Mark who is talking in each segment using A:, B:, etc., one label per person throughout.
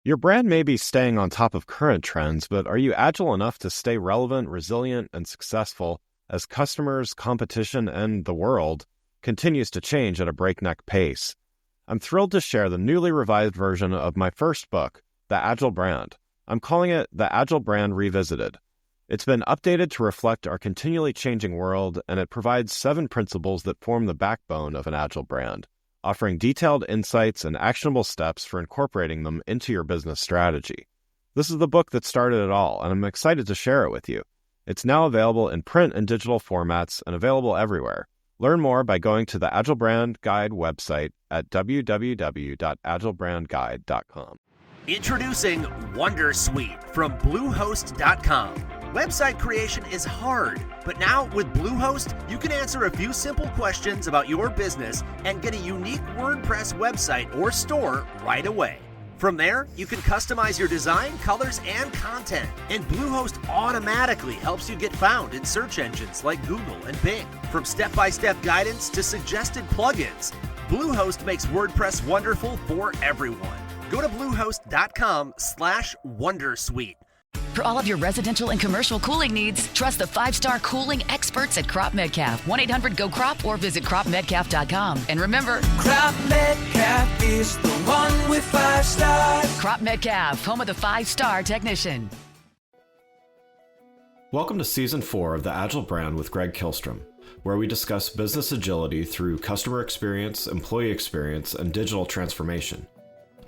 A: Your brand may be staying on top of current trends, but are you agile enough to stay relevant, resilient, and successful as customers, competition, and the world continues to change at a breakneck pace? I'm thrilled to share the newly revised version of my first book, The Agile Brand. I'm calling it The Agile Brand Revisited. It's been updated to reflect our continually changing world, and it provides 7 principles that form the backbone of an agile brand, offering detailed insights and actionable steps for incorporating them into your business strategy. This is the book that started it all, and I'm excited to share it with you. It's now available in print and digital formats and available everywhere. Learn more by going to the Agile Brand Guide website at www.agilebrandguide.com.
B: Introducing Wondersuite from Bluehost.com. Website creation is hard, but now with Bluehost, you can answer a few simple questions about your business and get a unique WordPress website or store right away. From there, you can customize your design, colors, and content. And Bluehost automatically helps you get found in search engines like Google and Bing. From step-by-step guidance to suggested plugins, Bluehost makes WordPress wonderful for everyone. Go to bluehost.com/wondersuite.
C: For all of your residential and commercial cooling needs, trust the 5-star cooling experts at Crop Metcalf. 1-800-GO-CROP or visit cropmetcalf.com. And remember,
D: Crop Metcalf is the one with 5 stars.
C: Crop Metcalf, home of the 5-star technician.
A: Welcome to Season 4 of The Agile Brand with Greg Kihlstrom, where we discuss business agility through customer experience, employee experience, and digital transformation.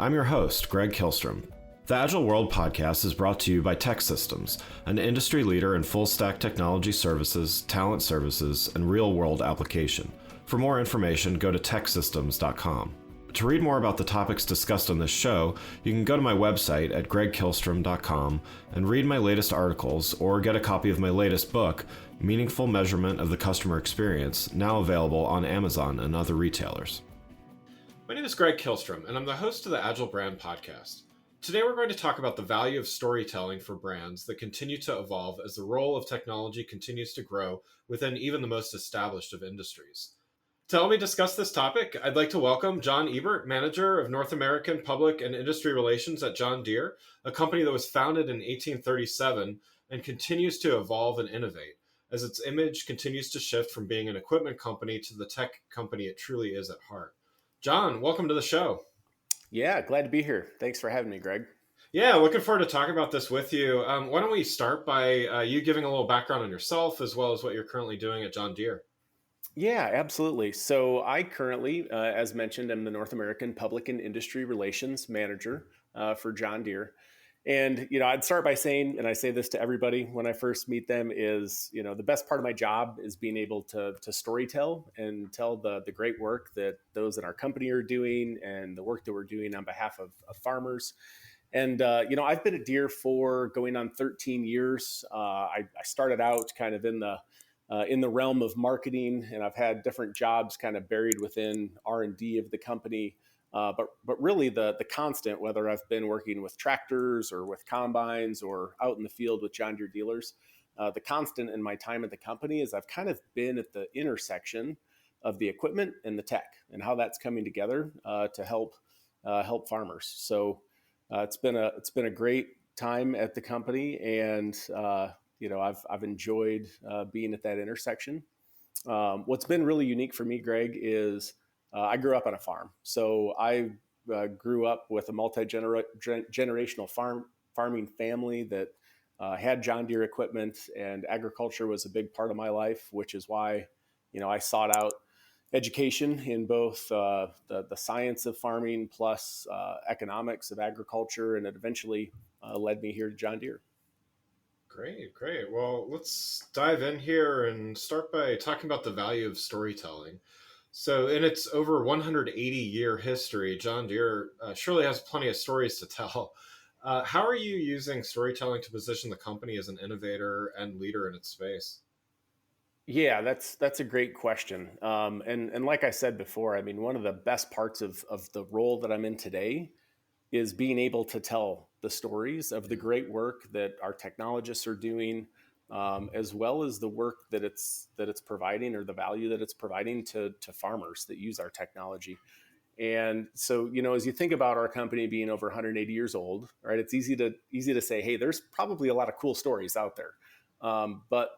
A: I'm your host, Greg Kihlstrom. The Agile World podcast is brought to you by TEKsystems, an industry leader in full-stack technology services, talent services, and real-world application. For more information, go to teksystems.com. To read more about the topics discussed on this show, you can go to my website at gregkihlstrom.com and read my latest articles or get a copy of my latest book, Meaningful Measurement of the Customer Experience, now available on Amazon and other retailers. My name is Greg Kihlstrom, and I'm the host of the Agile Brand podcast. Today we're going to talk about the value of storytelling for brands that continue to evolve as the role of technology continues to grow within even the most established of industries. To help me discuss this topic, I'd like to welcome John Ebert, Manager of North American Public and Industry Relations at John Deere, a company that was founded in 1837 and continues to evolve and innovate as its image continues to shift from being an equipment company to the tech company it truly is at heart. John, welcome to the show.
E: Yeah, glad to be here. Thanks for having me, Greg.
A: Yeah, looking forward to talking about this with you. Why don't we start by you giving a little background on yourself as well as what you're currently doing at John Deere?
E: Yeah, absolutely. So I currently, as mentioned, am the North American Public and Industry Relations Manager for John Deere. And, I'd start by saying, and I say this to everybody when I first meet them, is, the best part of my job is being able to storytell and tell the great work that those in our company are doing and the work that we're doing on behalf of farmers. And, I've been at Deere for going on 13 years. I started out kind of in the realm of marketing, and I've had different jobs kind of buried within R&D of the company. But really the constant, whether I've been working with tractors or with combines or out in the field with John Deere dealers, the constant in my time at the company is I've kind of been at the intersection of the equipment and the tech and how that's coming together to help farmers. So it's been a great time at the company, and I've enjoyed being at that intersection. What's been really unique for me, Greg, is I grew up on a farm. So I grew up with a multi-generational farming family that had John Deere equipment, and agriculture was a big part of my life, which is why, I sought out education in both the science of farming plus economics of agriculture, and it eventually led me here to John Deere.
A: Great. Well, let's dive in here and start by talking about the value of storytelling. So in its over 180-year history, John Deere surely has plenty of stories to tell. How are you using storytelling to position the company as an innovator and leader in its space?
E: Yeah, that's a great question. And like I said before, I mean, one of the best parts of the role that I'm in today is being able to tell the stories of the great work that our technologists are doing, as well as the work that it's providing, or the value that it's providing to farmers that use our technology. And so, as you think about our company being over 180 years old, right, it's easy to say, hey, there's probably a lot of cool stories out there. But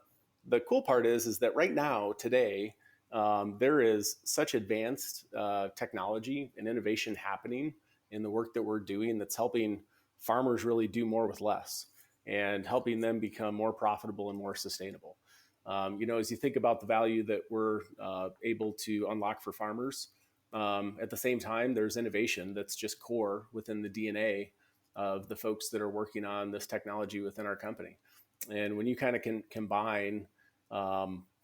E: the cool part is that right now, today, there is such advanced technology and innovation happening in the work that we're doing that's helping farmers really do more with less and helping them become more profitable and more sustainable. As you think about the value that we're able to unlock for farmers, at the same time, there's innovation that's just core within the DNA of the folks that are working on this technology within our company. And when you kind of can combine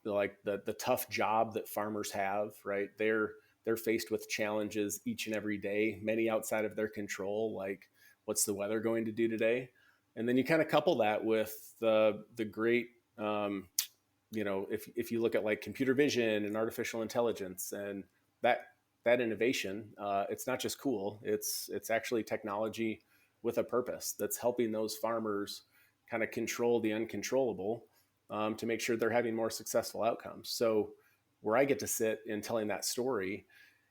E: like the tough job that farmers have, right? They're faced with challenges each and every day, many outside of their control, like what's the weather going to do today? And then you kind of couple that with the great if you look at like computer vision and artificial intelligence and that innovation, it's not just cool. It's actually technology with a purpose that's helping those farmers kind of control the uncontrollable to make sure they're having more successful outcomes. So where I get to sit in telling that story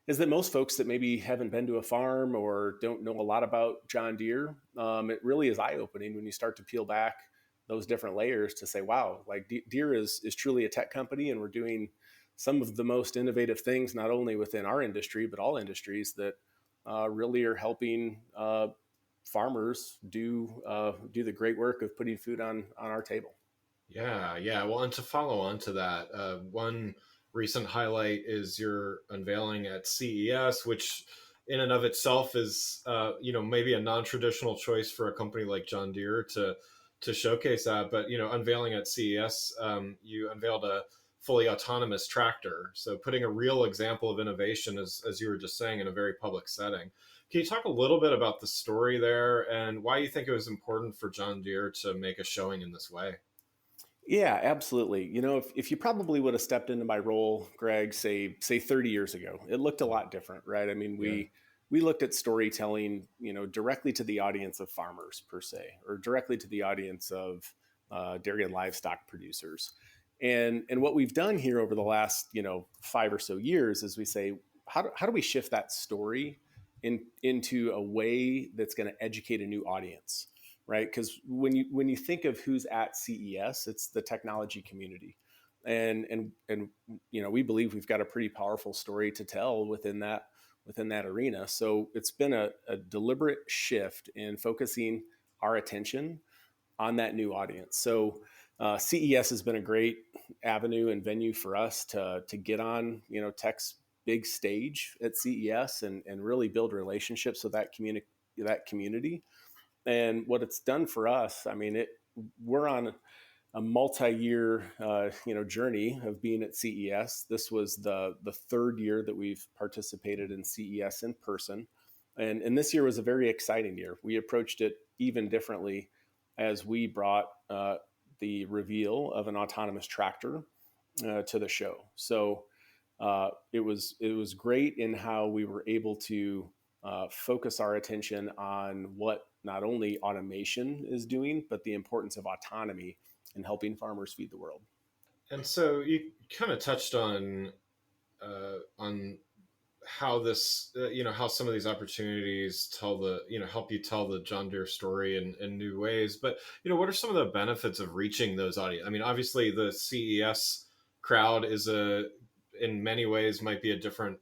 E: is that most folks that maybe haven't been to a farm or don't know a lot about John Deere, it really is eye-opening when you start to peel back those different layers to say, wow, like Deere is truly a tech company, and we're doing some of the most innovative things, not only within our industry, but all industries that really are helping farmers do the great work of putting food on our table.
A: Yeah. Well, and to follow on to that, one recent highlight is your unveiling at CES, which in and of itself is, maybe a non-traditional choice for a company like John Deere to showcase that. But, unveiling at CES, you unveiled a fully autonomous tractor. So putting a real example of innovation, as you were just saying, in a very public setting. Can you talk a little bit about the story there and why you think it was important for John Deere to make a showing in this way?
E: Yeah, absolutely. If you probably would have stepped into my role, Greg, say 30 years ago, it looked a lot different, right? I mean,
A: Yeah.
E: we looked at storytelling, directly to the audience of farmers per se, or directly to the audience of dairy and livestock producers. And what we've done here over the last 5 or so years is we say, how do we shift that story into a way that's going to educate a new audience? Right? Because when you think of who's at CES, it's the technology community, and we believe we've got a pretty powerful story to tell within that arena. So it's been a deliberate shift in focusing our attention on that new audience. So CES has been a great avenue and venue for us to get on tech's big stage at CES and really build relationships with that community. And what it's done for us, I mean, we're on a multi-year, journey of being at CES. This was the third year that we've participated in CES in person, and this year was a very exciting year. We approached it even differently as we brought the reveal of an autonomous tractor to the show. So it was great in how we were able to focus our attention on what not only automation is doing, but the importance of autonomy in helping farmers feed the world.
A: And so you kind of touched on how this, how some of these opportunities help you tell the John Deere story in new ways. But, what are some of the benefits of reaching those audience? I mean, obviously the CES crowd in many ways might be a different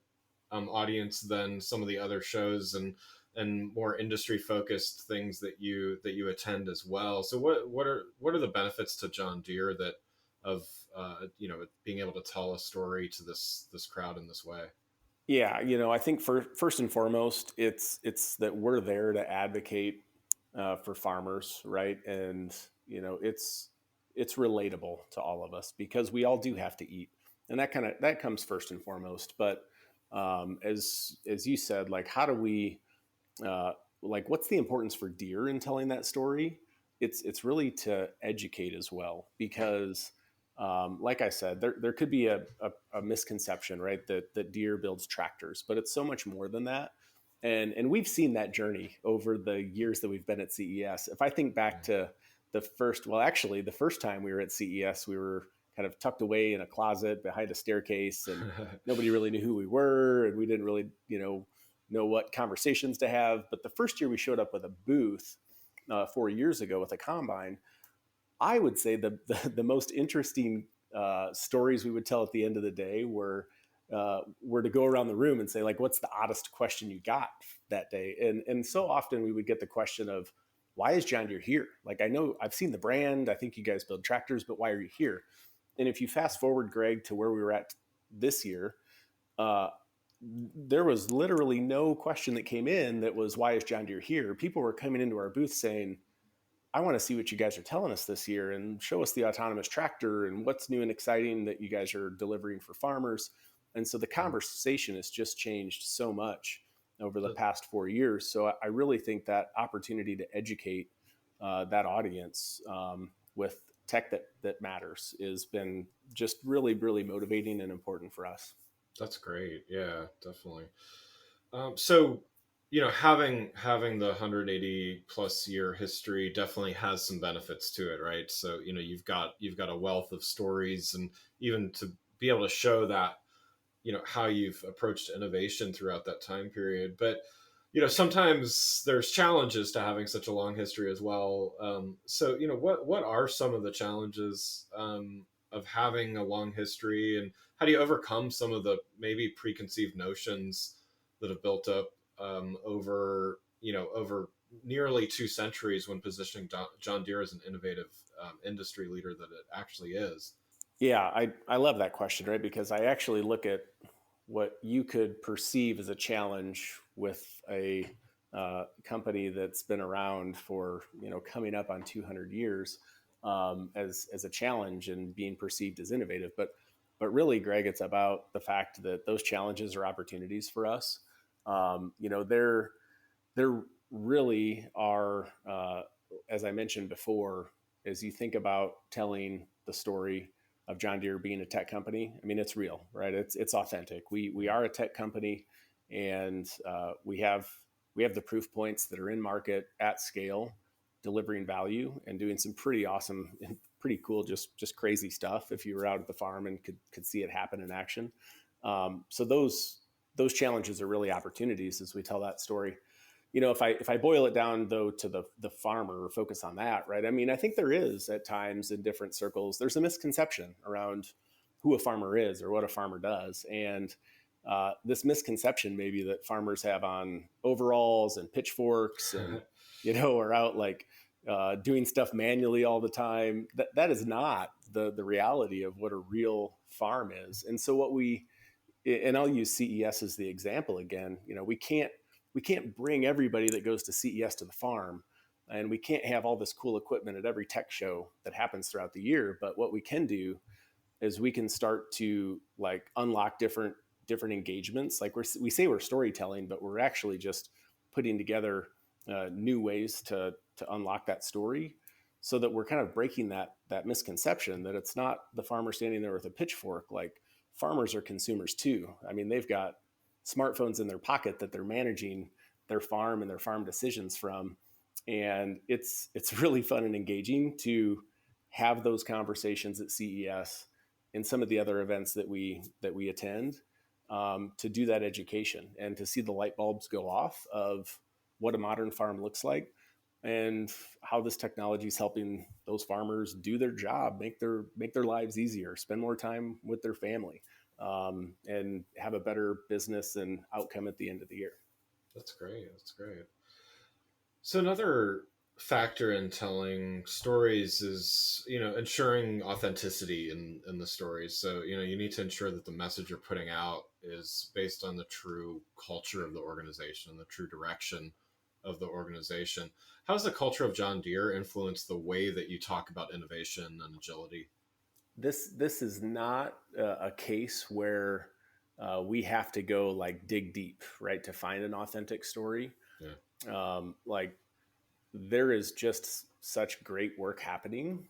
A: audience than some of the other shows and more industry focused things that you attend as well. So what are the benefits to John Deere of being able to tell a story to this crowd in this way?
E: Yeah, I think first and foremost, it's that we're there to advocate for farmers, right? And it's relatable to all of us because we all do have to eat, and that comes first and foremost. But as you said, like how do we what's the importance for Deere in telling that story? It's really to educate as well, because like I said, there could be a misconception, right, that Deere builds tractors, but it's so much more than that. And we've seen that journey over the years that we've been at CES. If I think back to the first time we were at CES, we were kind of tucked away in a closet behind a staircase, and nobody really knew who we were, and we didn't really, know what conversations to have. But the first year we showed up with a booth 4 years ago with a combine, I would say the most interesting stories we would tell at the end of the day were to go around the room and say, like, what's the oddest question you got that day? And so often we would get the question of, why is John Deere here? Like, I know I've seen the brand, I think you guys build tractors, but why are you here? And if you fast forward, Greg, to where we were at this year, there was literally no question that came in that was, why is John Deere here? People were coming into our booth saying, I want to see what you guys are telling us this year and show us the autonomous tractor and what's new and exciting that you guys are delivering for farmers. And so the conversation has just changed so much over the past 4 years. So I really think that opportunity to educate that audience with tech that matters has been just really, really motivating and important for us.
A: That's great. Yeah, definitely. So, having the 180 plus year history definitely has some benefits to it, right? So, you've got a wealth of stories, and even to be able to show that, how you've approached innovation throughout that time period. But, sometimes there's challenges to having such a long history as well. So, what are some of the challenges of having a long history, and how do you overcome some of the maybe preconceived notions that have built up over nearly 2 centuries when positioning John Deere as an innovative industry leader that it actually is?
E: Yeah, I love that question, right? Because I actually look at what you could perceive as a challenge with a company that's been around for, coming up on 200 years as a challenge and being perceived as innovative. But really, Greg, it's about the fact that those challenges are opportunities for us. There really are, as I mentioned before, as you think about telling the story of John Deere being a tech company, I mean, it's real, right? It's authentic. We are a tech company, and we have the proof points that are in market at scale, delivering value and doing some pretty awesome and pretty cool, just crazy stuff. If you were out at the farm and could see it happen in action, so those challenges are really opportunities as we tell that story. If I boil it down though to the farmer, or focus on that, right? I mean, I think there is at times in different circles, there's a misconception around who a farmer is or what a farmer does. And this misconception maybe that farmers have on overalls and pitchforks and, are out like doing stuff manually all the time. That is not the reality of what a real farm is. And so and I'll use CES as the example again, we can't bring everybody that goes to CES to the farm, and we can't have all this cool equipment at every tech show that happens throughout the year. But what we can do is we can start to like unlock different engagements. Like we say we're storytelling, but we're actually just putting together new ways to unlock that story, so that we're kind of breaking that misconception that it's not the farmer standing there with a pitchfork. Like, farmers are consumers too. I mean, they've got smartphones in their pocket that they're managing their farm and their farm decisions from. And it's really fun and engaging to have those conversations at CES and some of the other events that we attend, to do that education and to see the light bulbs go off of what a modern farm looks like and how this technology is helping those farmers do their job, make their lives easier, spend more time with their family, and have a better business and outcome at the end of the year.
A: That's great. So another factor in telling stories is, ensuring authenticity in the stories. So, you need to ensure that the message you're putting out is based on the true culture of the organization, the true direction of the organization. How does the culture of John Deere influence the way that you talk about innovation and agility?
E: This is not a case where we have to go like dig deep, right, to find an authentic story. Yeah. Like, there is just such great work happening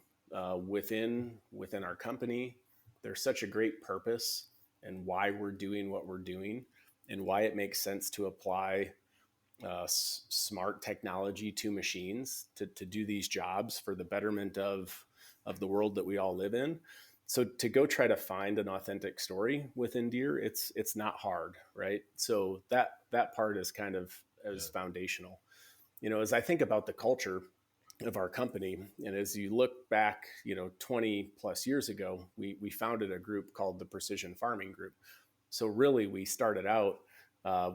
E: within our company. There's such a great purpose and why we're doing what we're doing, and why it makes sense to apply smart technology to machines to do these jobs for the betterment of the world that we all live in. So to go try to find an authentic story within Deere, it's not hard, right? So that part is kind of as foundational. As I think about the culture of our company, and as you look back, 20 plus years ago, we founded a group called the Precision Farming Group. So really, we started out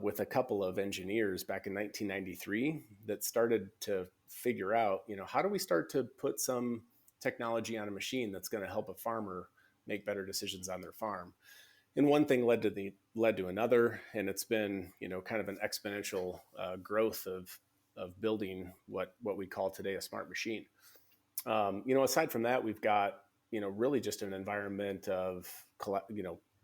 E: with a couple of engineers back in 1993 that started to figure out, how do we start to put some technology on a machine that's going to help a farmer make better decisions on their farm. And one thing led to another, and it's been kind of an exponential growth of building what we call today a smart machine. Aside from that, we've got really just an environment of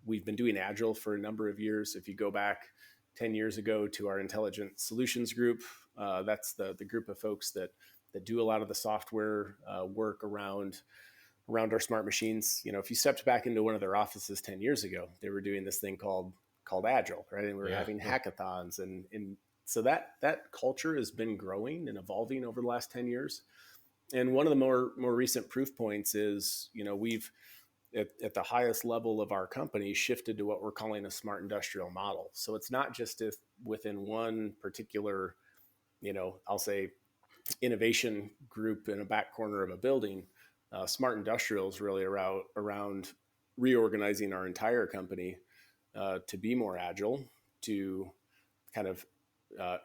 E: we've been doing agile for a number of years. If you go back 10 years ago to our intelligent solutions group, that's the group of folks that do a lot of the software work around our smart machines. If you stepped back into one of their offices 10 years ago, they were doing this thing called agile, right? And we were having hackathons, and so that culture has been growing and evolving over the last 10 years. And one of the more recent proof points is, we've at the highest level of our company shifted to what we're calling a smart industrial model. So it's not just if within one particular, I'll say innovation group in a back corner of a building. Smart industrial is really around reorganizing our entire company to be more agile, to kind of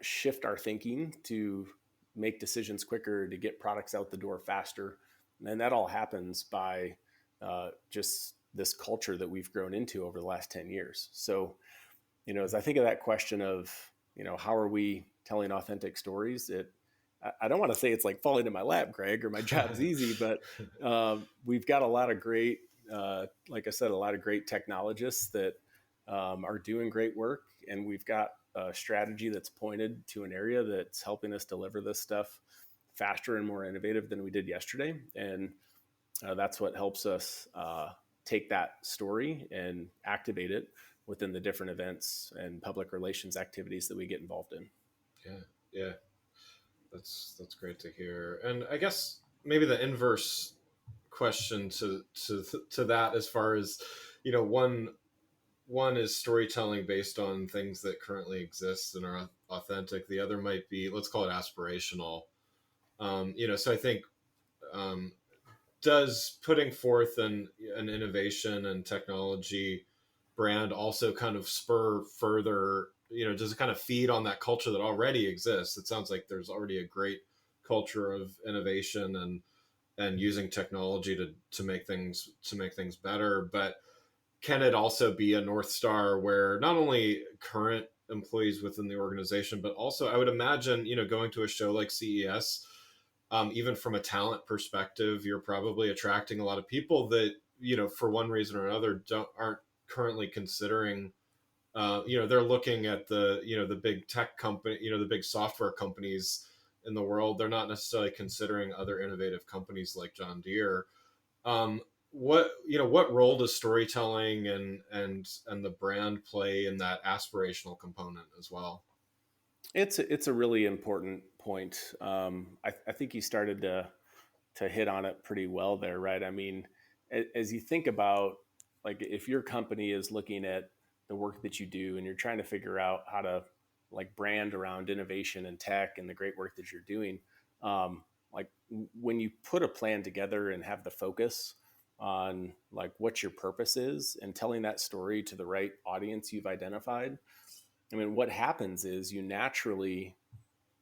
E: shift our thinking, to make decisions quicker, to get products out the door faster. And that all happens by just this culture that we've grown into over the last 10 years. So, as I think of that question of, how are we telling authentic stories, I don't want to say it's like falling in my lap, Greg, or my job's easy, but we've got a lot of great, like I said, a lot of great technologists that are doing great work. And we've got a strategy that's pointed to an area that's helping us deliver this stuff faster and more innovative than we did yesterday. And that's what helps us take that story and activate it within the different events and public relations activities that we get involved in.
A: Yeah. That's great to hear. And I guess maybe the inverse question to that, as far as, one is storytelling based on things that currently exist and are authentic. The other might be, let's call it aspirational. So I think, does putting forth an innovation and technology brand also kind of spur further, does it kind of feed on that culture that already exists? It sounds like there's already a great culture of innovation and using technology to make things better. But can it also be a North Star where not only current employees within the organization, but also I would imagine, going to a show like CES, even from a talent perspective, you're probably attracting a lot of people that, for one reason or another, aren't currently considering, they're looking at the big tech company, the big software companies in the world. They're not necessarily considering other innovative companies like John Deere. What role does storytelling and the brand play in that aspirational component as well?
E: It's a really important point. I think you started to hit on it pretty well there, right? I mean, as you think about, like, if your company is looking at the work that you do and you're trying to figure out how to like brand around innovation and tech and the great work that you're doing, like when you put a plan together and have the focus on like what your purpose is and telling that story to the right audience you've identified, I mean, what happens is you naturally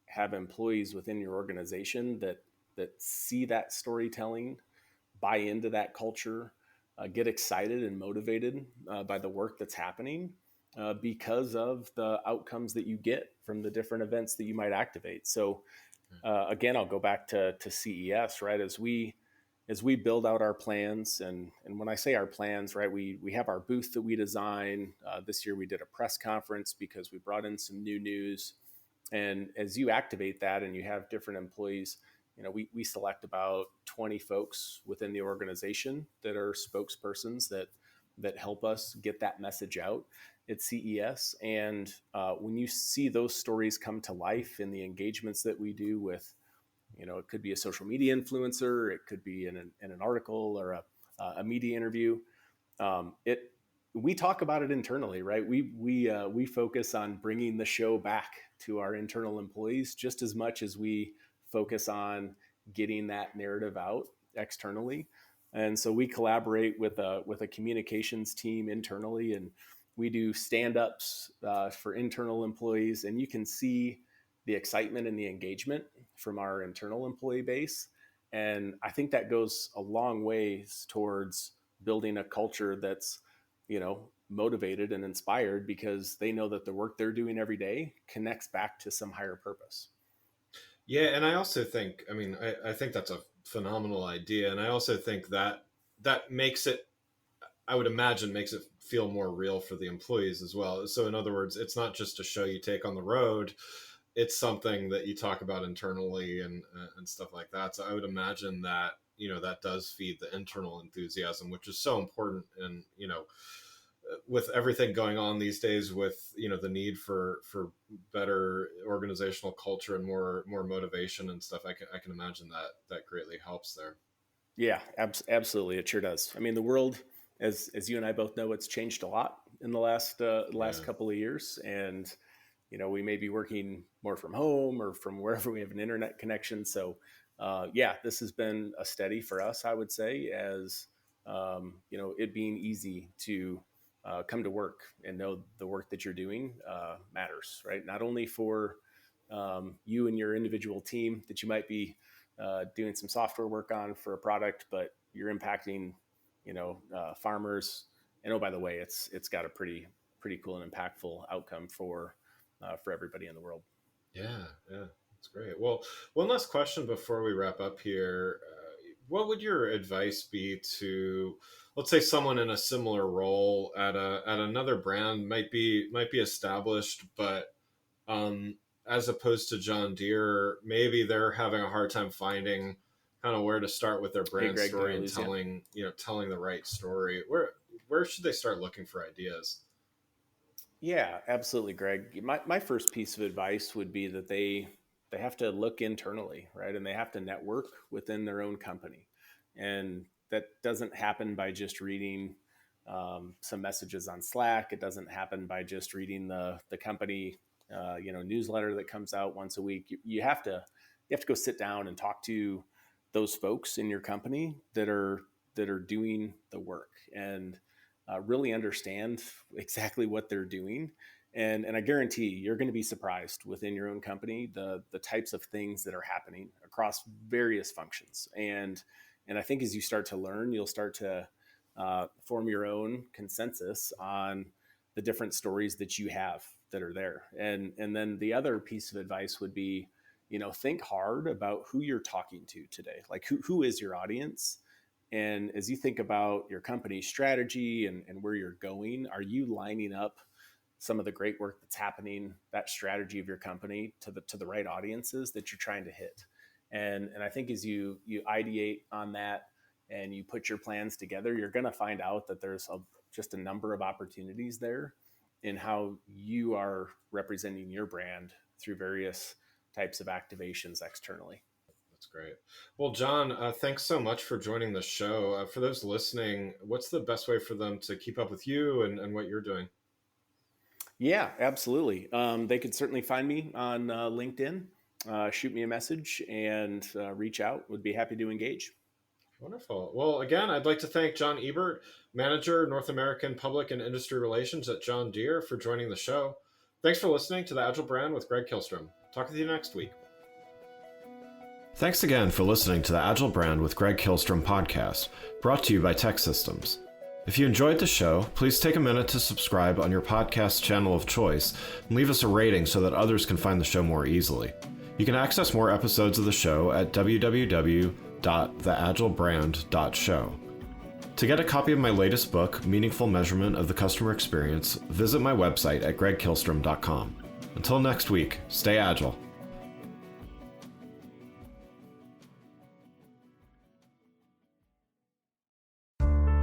E: have employees within your organization that see that storytelling, buy into that culture, get excited and motivated by the work that's happening because of the outcomes that you get from the different events that you might activate. So again, I'll go back to CES, right? As we build out our plans, and when I say our plans, right, we have our booth that we design. This year we did a press conference because we brought in some new news. And as you activate that and you have different employees, we select about 20 folks within the organization that are spokespersons that help us get that message out at CES. And when you see those stories come to life in the engagements that we do with, it could be a social media influencer, it could be in an article or a media interview. We talk about it internally, right? We focus on bringing the show back to our internal employees just as much as we focus on getting that narrative out externally. And so we collaborate with a communications team internally, and we do stand-ups for internal employees, and you can see the excitement and the engagement from our internal employee base. And I think that goes a long ways towards building a culture that's, motivated and inspired, because they know that the work they're doing every day connects back to some higher purpose.
A: Yeah. And I also think, I think that's a phenomenal idea. And I also think that makes it, I would imagine, makes it feel more real for the employees as well. So in other words, it's not just a show you take on the road. It's something that you talk about internally and stuff like that. So I would imagine that, that does feed the internal enthusiasm, which is so important. And, with everything going on these days with, the need for better organizational culture and more motivation and stuff, I can imagine that greatly helps there.
E: Yeah, absolutely. It sure does. The world, as you and I both know, it's changed a lot in the last couple of years. And, we may be working more from home or from wherever we have an internet connection. So, this has been a steady for us, I would say, as, it being easy to come to work and know the work that you're doing matters, right? Not only for you and your individual team that you might be doing some software work on for a product, but you're impacting, farmers. And oh, by the way, it's got a pretty cool and impactful outcome for everybody in the world.
A: Yeah, that's great. Well, one last question before we wrap up here. What would your advice be to, let's say, someone in a similar role at another brand, might be established, but as opposed to John Deere, maybe they're having a hard time finding kind of where to start with their brand story and telling the right story. Where should they start looking for ideas?
E: Yeah, absolutely, Greg. My first piece of advice would be that they have to look internally, right? And they have to network within their own company. And that doesn't happen by just reading some messages on Slack. It doesn't happen by just reading the company, newsletter that comes out once a week. You have to go sit down and talk to those folks in your company that are doing the work, and really understand exactly what they're doing. And I guarantee you're going to be surprised within your own company, the types of things that are happening across various functions. And I think as you start to learn, you'll start to form your own consensus on the different stories that you have that are there. And then the other piece of advice would be, think hard about who you're talking to today. Like who is your audience? And as you think about your company's strategy and where you're going, are you lining up some of the great work that's happening, that strategy of your company, to the right audiences that you're trying to hit? And I think as you ideate on that and you put your plans together, you're going to find out that there's just a number of opportunities there in how you are representing your brand through various types of activations externally.
A: That's great. Well, John, thanks so much for joining the show. For those listening, what's the best way for them to keep up with you and what you're doing?
E: Yeah, absolutely. They could certainly find me on LinkedIn, shoot me a message, and reach out. Would be happy to engage.
A: Wonderful. Well, again, I'd like to thank John Ebert, Manager, North American Public and Industry Relations at John Deere, for joining the show. Thanks for listening to The Agile Brand with Greg Kihlstrom. Talk with you next week. Thanks again for listening to the Agile Brand with Greg Kihlstrom podcast, brought to you by Tech Systems. If you enjoyed the show, please take a minute to subscribe on your podcast channel of choice and leave us a rating so that others can find the show more easily. You can access more episodes of the show at www.theagilebrand.show. To get a copy of my latest book, Meaningful Measurement of the Customer Experience, visit my website at gregkihlstrom.com. Until next week, stay agile.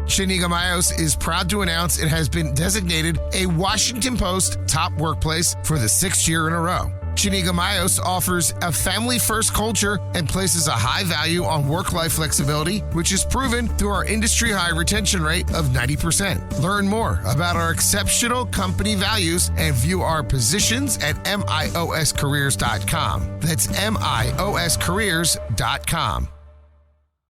F: Shaniga Mayos is proud to announce it has been designated a Washington Post top workplace for the 6th year in a row. Chiniga Mayos offers a family-first culture and places a high value on work-life flexibility, which is proven through our industry-high retention rate of 90%. Learn more about our exceptional company values and view our positions at mioscareers.com. That's mioscareers.com.